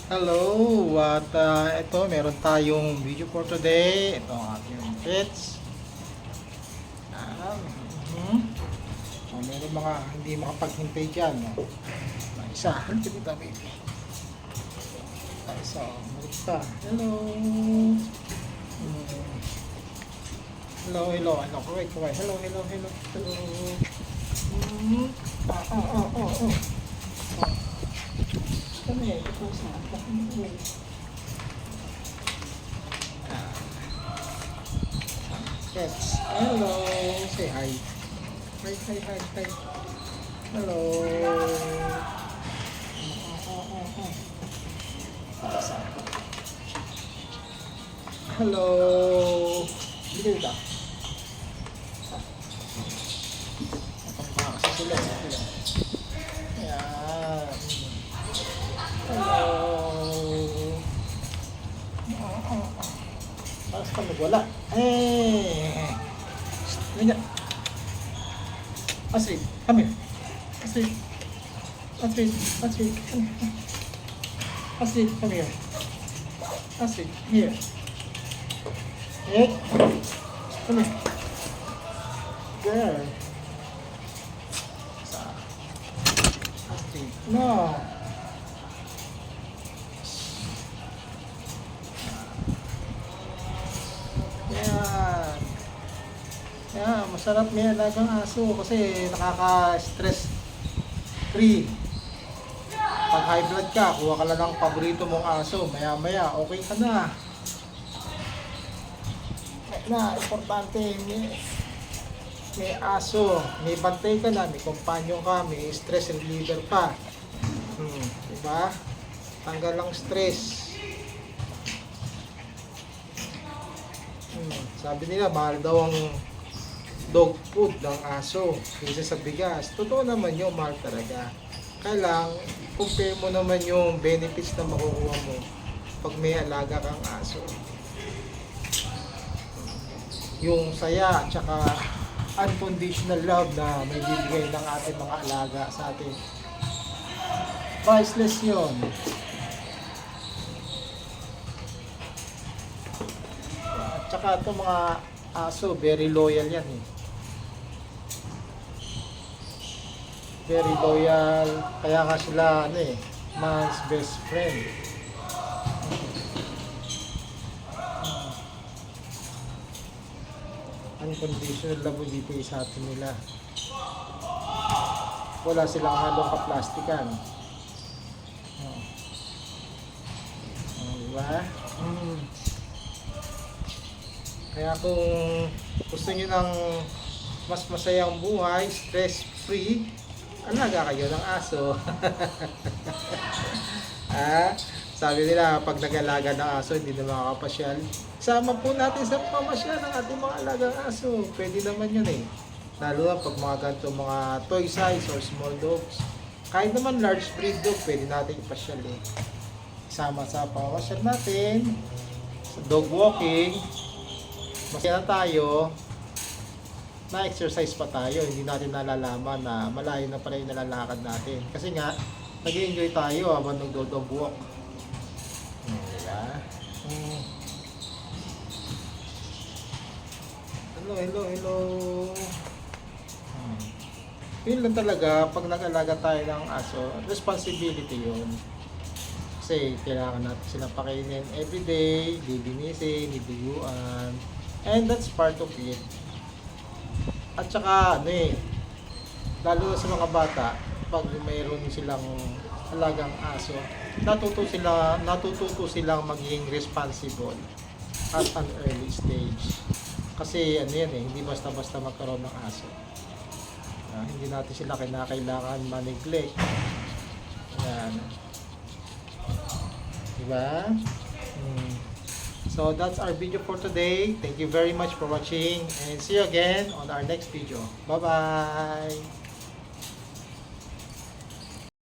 Hello, at ito meron tayong video for today. Ito ang ating pets. Mhm. Meron mga hindi makapaghintay dyan. May isa, halika dito baby. May isa, balik ka. Hello. Hello, hello, hello. Kaway, kaway. Hello, hello, hello, hello. Mhm. Kami, ito sa akin. Yes. Hello. Say hi. Hi, hi, hi, hi. Hello. Hello. Dito ka. Kasi sila. Ayan. Hello. Paras ka nagwala. Eh. Ganyan. Astrid, come here. Astrid. Astrid, Astrid. Astrid, come here. Astrid, here. Hey. Come here. There. Astrid, no. Yan. Yan, masarap may alagang aso kasi nakaka-stress free. Pag high blood ka, kuha ka lang ng paborito mong aso, maya maya, okay ka na. Importante, may aso, may bantay ka na, may kompanyo ka, may stress reliever pa. Diba? Tanggal ang stress. Sabi nila, mahal daw ang dog food ng aso kaysa sa bigas. Totoo naman yun, mahal talaga. Kaya lang, compare mo naman yung benefits na makukuha mo pag may alaga kang aso. Yung saya at saka unconditional love na may bibigay ng ating mga alaga sa atin. Priceless yun. At saka itong mga aso, very loyal yan eh. Very loyal, kaya nga sila man's best friend. Unconditional love dito sa atin nila. Wala silang halong kaplastikan. Diba? Kaya kung gusto nyo ng mas masayang buhay, stress free, alaga kayo ng aso. Sabi nila, pag nag-alaga ng aso, hindi na makakapasyal. Sama po natin sa pamasyal ng ating mga alagang aso. Pwede naman yun eh. Lalo na pag mga ganito, mga toy size or small dogs. Kahit naman large breed dog, pwede natin ipasyal eh. Sama sa pamasyal natin, sa dog walking, masaya na tayo, na-exercise pa tayo, hindi natin nalalaman na malayo na pala yung nalalakad natin. Kasi nga, nag-enjoy tayo habang nag-dog walk. Diba? Hello, hello, hello. Yun lang talaga, pag nag-alaga tayo ng aso, responsibility yun. Kasi kailangan natin silang pakainin everyday, lilinisin, libiguan, and that's part of it. At saka lalo na sa mga bata, pag mayroon silang alagang aso, natututo silang maging responsible at an early stage. Kasi hindi basta-basta magkaroon ng aso. Hindi natin sila kailangan ma-neglect. Ayan. Diba? So that's our video for today. Thank you very much for watching and see you again on our next video. Bye bye.